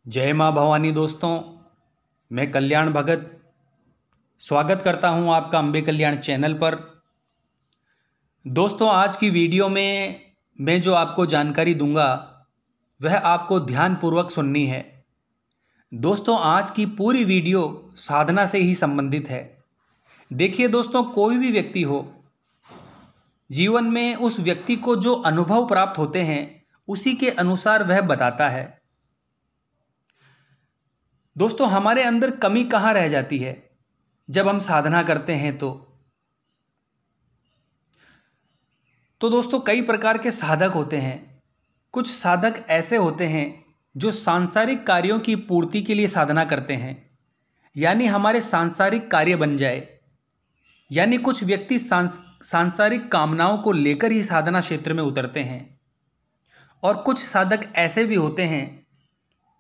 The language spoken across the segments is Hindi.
जय माँ भवानी दोस्तों, मैं कल्याण भगत स्वागत करता हूँ आपका अम्बे कल्याण चैनल पर। दोस्तों, आज की वीडियो में मैं जो आपको जानकारी दूंगा वह आपको ध्यानपूर्वक सुननी है। दोस्तों, आज की पूरी वीडियो साधना से ही संबंधित है। देखिए दोस्तों, कोई भी व्यक्ति हो, जीवन में उस व्यक्ति को जो अनुभव प्राप्त होते हैं उसी के अनुसार वह बताता है। दोस्तों, हमारे अंदर कमी कहाँ रह जाती है जब हम साधना करते हैं तो दोस्तों कई प्रकार के साधक होते हैं। कुछ साधक ऐसे होते हैं जो सांसारिक कार्यों की पूर्ति के लिए साधना करते हैं, यानी हमारे सांसारिक कार्य बन जाए। यानी कुछ व्यक्ति सांसारिक कामनाओं को लेकर ही साधना क्षेत्र में उतरते हैं। और कुछ साधक ऐसे भी होते हैं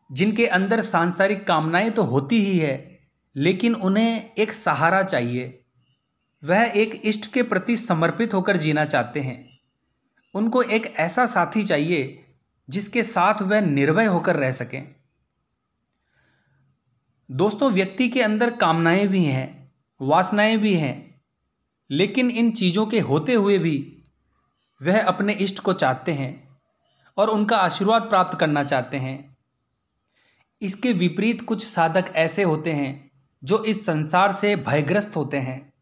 जिनके अंदर सांसारिक कामनाएं तो होती ही है, लेकिन उन्हें एक सहारा चाहिए। वह एक इष्ट के प्रति समर्पित होकर जीना चाहते हैं। उनको एक ऐसा साथी चाहिए जिसके साथ वह निर्भय होकर रह सकें। दोस्तों, व्यक्ति के अंदर कामनाएं भी हैं, वासनाएं भी हैं, लेकिन इन चीज़ों के होते हुए भी वह अपने इष्ट को चाहते हैं और उनका आशीर्वाद प्राप्त करना चाहते हैं। इसके विपरीत कुछ साधक ऐसे होते हैं जो इस संसार से भयग्रस्त होते हैं।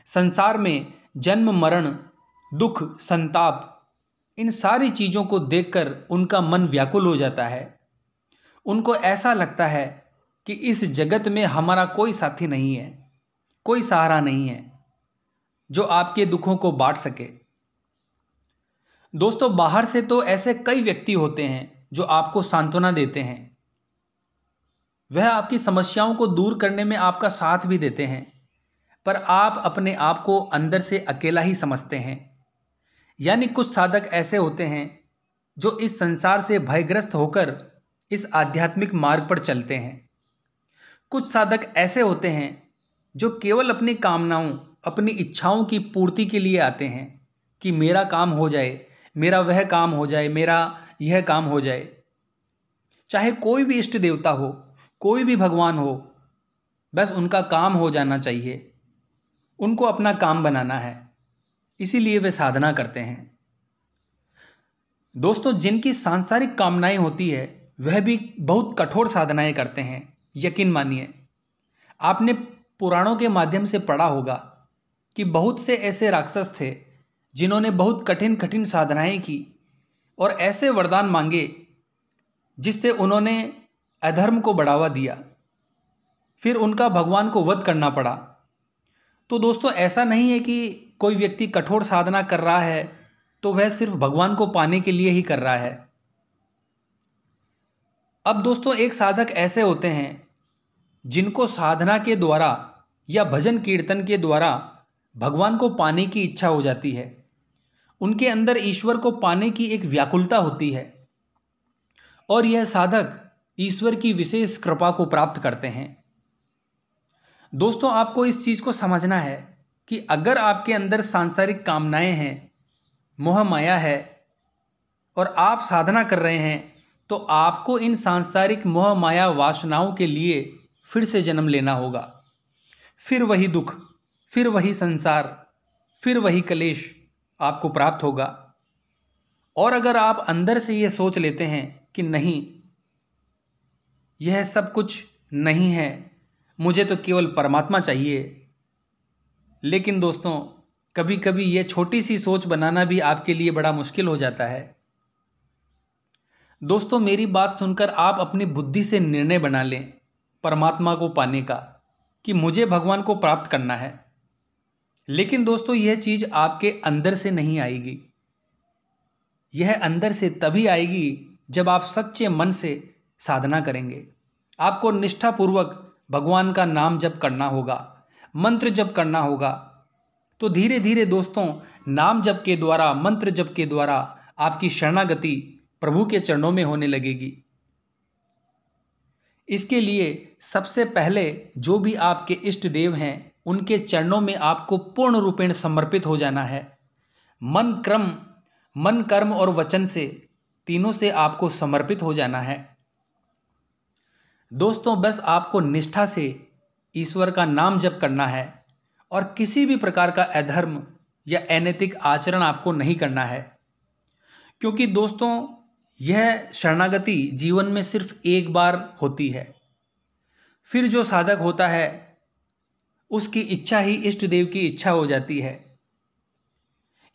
संसार में जन्म मरण, दुख, संताप, इन सारी चीज़ों को देखकर उनका मन व्याकुल हो जाता है। उनको ऐसा लगता है कि इस जगत में हमारा कोई साथी नहीं है, कोई सहारा नहीं है जो आपके दुखों को बांट सके। दोस्तों, बाहर से तो ऐसे कई व्यक्ति होते हैं जो आपको सांत्वना देते हैं। वह आपकी समस्याओं को दूर करने में आपका साथ भी देते हैं, पर आप अपने आप को अंदर से अकेला ही समझते हैं। यानी कुछ साधक ऐसे होते हैं जो इस संसार से भयग्रस्त होकर इस आध्यात्मिक मार्ग पर चलते हैं। कुछ साधक ऐसे होते हैं जो केवल अपनी कामनाओं, अपनी इच्छाओं की पूर्ति के लिए आते हैं कि मेरा काम हो जाए, मेरा वह काम हो जाए, मेरा यह काम हो जाए। चाहे कोई भी इष्ट देवता हो, कोई भी भगवान हो, बस उनका काम हो जाना चाहिए। उनको अपना काम बनाना है, इसीलिए वे साधना करते हैं। दोस्तों, जिनकी सांसारिक कामनाएं होती है वह भी बहुत कठोर साधनाएं करते हैं। यकीन मानिए, आपने पुराणों के माध्यम से पढ़ा होगा कि बहुत से ऐसे राक्षस थे जिन्होंने बहुत कठिन कठिन साधनाएं की और ऐसे वरदान मांगे जिससे उन्होंने अधर्म को बढ़ावा दिया। फिर उनका भगवान को वध करना पड़ा। तो दोस्तों, ऐसा नहीं है कि कोई व्यक्ति कठोर साधना कर रहा है तो वह सिर्फ भगवान को पाने के लिए ही कर रहा है। अब दोस्तों, एक साधक ऐसे होते हैं जिनको साधना के द्वारा या भजन कीर्तन के द्वारा भगवान को पाने की इच्छा हो जाती है। उनके अंदर ईश्वर को पाने की एक व्याकुलता होती है और यह साधक ईश्वर की विशेष कृपा को प्राप्त करते हैं। दोस्तों, आपको इस चीज़ को समझना है कि अगर आपके अंदर सांसारिक कामनाएं हैं, मोह माया है और आप साधना कर रहे हैं, तो आपको इन सांसारिक मोह माया वासनाओं के लिए फिर से जन्म लेना होगा। फिर वही दुख, फिर वही संसार, फिर वही कलेश आपको प्राप्त होगा। और अगर आप अंदर से ये सोच लेते हैं कि नहीं, यह सब कुछ नहीं है, मुझे तो केवल परमात्मा चाहिए, लेकिन दोस्तों कभी कभी यह छोटी सी सोच बनाना भी आपके लिए बड़ा मुश्किल हो जाता है। दोस्तों, मेरी बात सुनकर आप अपनी बुद्धि से निर्णय बना लें परमात्मा को पाने का कि मुझे भगवान को प्राप्त करना है। लेकिन दोस्तों, यह चीज़ आपके अंदर से नहीं आएगी। यह अंदर से तभी आएगी जब आप सच्चे मन से साधना करेंगे। आपको निष्ठापूर्वक भगवान का नाम जप करना होगा, मंत्र जप करना होगा। तो धीरे धीरे दोस्तों, नाम जप के द्वारा, मंत्र जप के द्वारा आपकी शरणागति प्रभु के चरणों में होने लगेगी। इसके लिए सबसे पहले जो भी आपके इष्ट देव हैं उनके चरणों में आपको पूर्ण रूपेण समर्पित हो जाना है। मन कर्म और वचन से, तीनों से आपको समर्पित हो जाना है। दोस्तों बस आपको निष्ठा से ईश्वर का नाम जप करना है और किसी भी प्रकार का अधर्म या अनैतिक आचरण आपको नहीं करना है, क्योंकि दोस्तों यह शरणागति जीवन में सिर्फ एक बार होती है। फिर जो साधक होता है उसकी इच्छा ही इष्ट देव की इच्छा हो जाती है,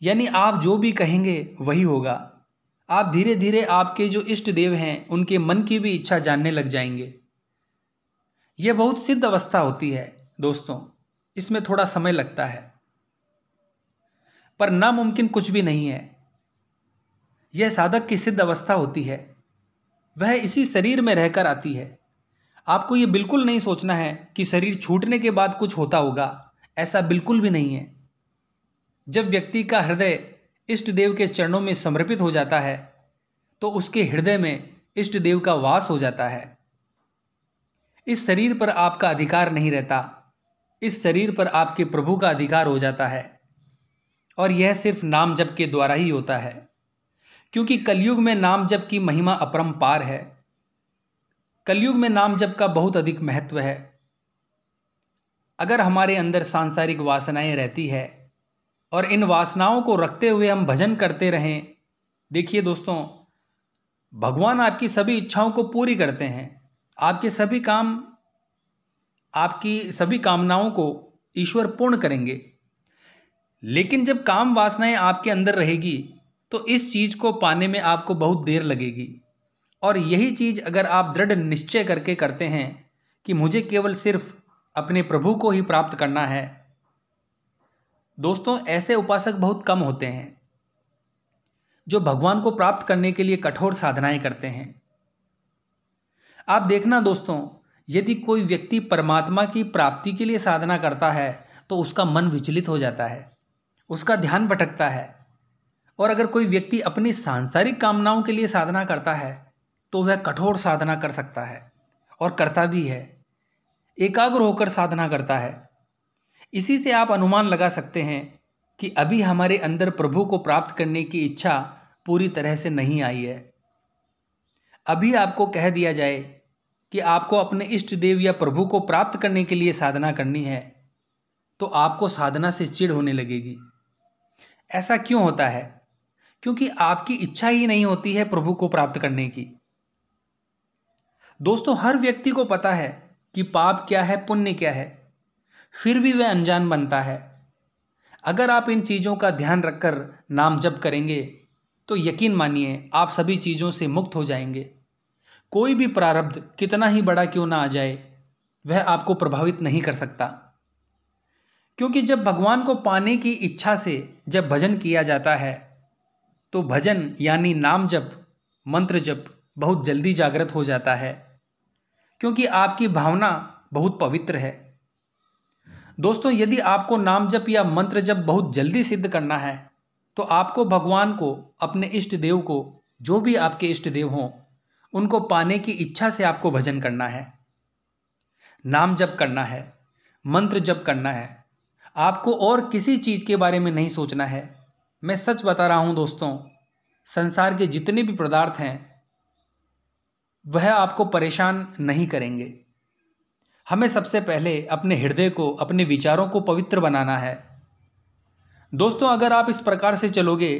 यानी आप जो भी कहेंगे वही होगा। आप धीरे धीरे आपके जो इष्ट देव हैं उनके मन की भी इच्छा जानने लग जाएंगे। यह बहुत सिद्ध अवस्था होती है दोस्तों, इसमें थोड़ा समय लगता है, पर नामुमकिन कुछ भी नहीं है। यह साधक की सिद्ध अवस्था होती है, वह इसी शरीर में रहकर आती है। आपको यह बिल्कुल नहीं सोचना है कि शरीर छूटने के बाद कुछ होता होगा, ऐसा बिल्कुल भी नहीं है। जब व्यक्ति का हृदय इष्ट देव के चरणों में समर्पित हो जाता है तो उसके हृदय में इष्ट देव का वास हो जाता है। इस शरीर पर आपका अधिकार नहीं रहता, इस शरीर पर आपके प्रभु का अधिकार हो जाता है, और यह सिर्फ नाम जप के द्वारा ही होता है, क्योंकि कलयुग में नाम जप की महिमा अपरंपार है। कलयुग में नाम जप का बहुत अधिक महत्व है। अगर हमारे अंदर सांसारिक वासनाएं रहती है और इन वासनाओं को रखते हुए हम भजन करते रहें, देखिए दोस्तों, भगवान आपकी सभी इच्छाओं को पूरी करते हैं। आपके सभी काम, आपकी सभी कामनाओं को ईश्वर पूर्ण करेंगे। लेकिन जब काम वासनाएं आपके अंदर रहेगी तो इस चीज को पाने में आपको बहुत देर लगेगी। और यही चीज अगर आप दृढ़ निश्चय करके करते हैं कि मुझे केवल सिर्फ अपने प्रभु को ही प्राप्त करना है, दोस्तों ऐसे उपासक बहुत कम होते हैं जो भगवान को प्राप्त करने के लिए कठोर साधनाएं करते हैं। आप देखना दोस्तों, यदि कोई व्यक्ति परमात्मा की प्राप्ति के लिए साधना करता है तो उसका मन विचलित हो जाता है, उसका ध्यान भटकता है। और अगर कोई व्यक्ति अपनी सांसारिक कामनाओं के लिए साधना करता है तो वह कठोर साधना कर सकता है और करता भी है, एकाग्र होकर साधना करता है। इसी से आप अनुमान लगा सकते हैं कि अभी हमारे अंदर प्रभु को प्राप्त करने की इच्छा पूरी तरह से नहीं आई है। अभी आपको कह दिया जाए कि आपको अपने इष्ट देव या प्रभु को प्राप्त करने के लिए साधना करनी है तो आपको साधना से चिढ़ होने लगेगी। ऐसा क्यों होता है? क्योंकि आपकी इच्छा ही नहीं होती है प्रभु को प्राप्त करने की। दोस्तों हर व्यक्ति को पता है कि पाप क्या है, पुण्य क्या है, फिर भी वह अनजान बनता है। अगर आप इन चीज़ों का ध्यान रखकर नाम जप करेंगे तो यकीन मानिए आप सभी चीज़ों से मुक्त हो जाएंगे। कोई भी प्रारब्ध कितना ही बड़ा क्यों ना आ जाए, वह आपको प्रभावित नहीं कर सकता। क्योंकि जब भगवान को पाने की इच्छा से जब भजन किया जाता है तो भजन यानी नाम जप, मंत्र जप बहुत जल्दी जागृत हो जाता है, क्योंकि आपकी भावना बहुत पवित्र है। दोस्तों यदि आपको नाम जप या मंत्र जप बहुत जल्दी सिद्ध करना है तो आपको भगवान को, अपने इष्ट देव को, जो भी आपके इष्ट देव हों, उनको पाने की इच्छा से आपको भजन करना है, नाम जप करना है, मंत्र जप करना है। आपको और किसी चीज़ के बारे में नहीं सोचना है। मैं सच बता रहा हूँ दोस्तों, संसार के जितने भी पदार्थ हैं वह आपको परेशान नहीं करेंगे। हमें सबसे पहले अपने हृदय को, अपने विचारों को पवित्र बनाना है। दोस्तों अगर आप इस प्रकार से चलोगे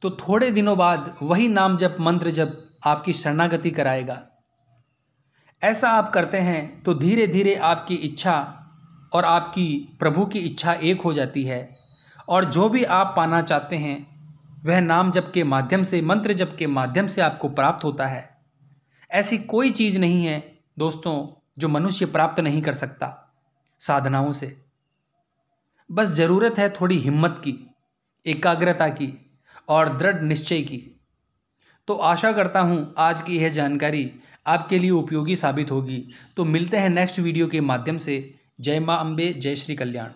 तो थोड़े दिनों बाद वही नाम जप, मंत्र जप आपकी शरणागति कराएगा। ऐसा आप करते हैं तो धीरे धीरे आपकी इच्छा और आपकी प्रभु की इच्छा एक हो जाती है, और जो भी आप पाना चाहते हैं वह नाम जप के माध्यम से, मंत्र जप के माध्यम से आपको प्राप्त होता है। ऐसी कोई चीज़ नहीं है दोस्तों जो मनुष्य प्राप्त नहीं कर सकता साधनाओं से। बस ज़रूरत है थोड़ी हिम्मत की, एकाग्रता की और दृढ़ निश्चय की। तो आशा करता हूँ आज की यह जानकारी आपके लिए उपयोगी साबित होगी। तो मिलते हैं नेक्स्ट वीडियो के माध्यम से। जय माँ अम्बे, जय श्री कल्याण।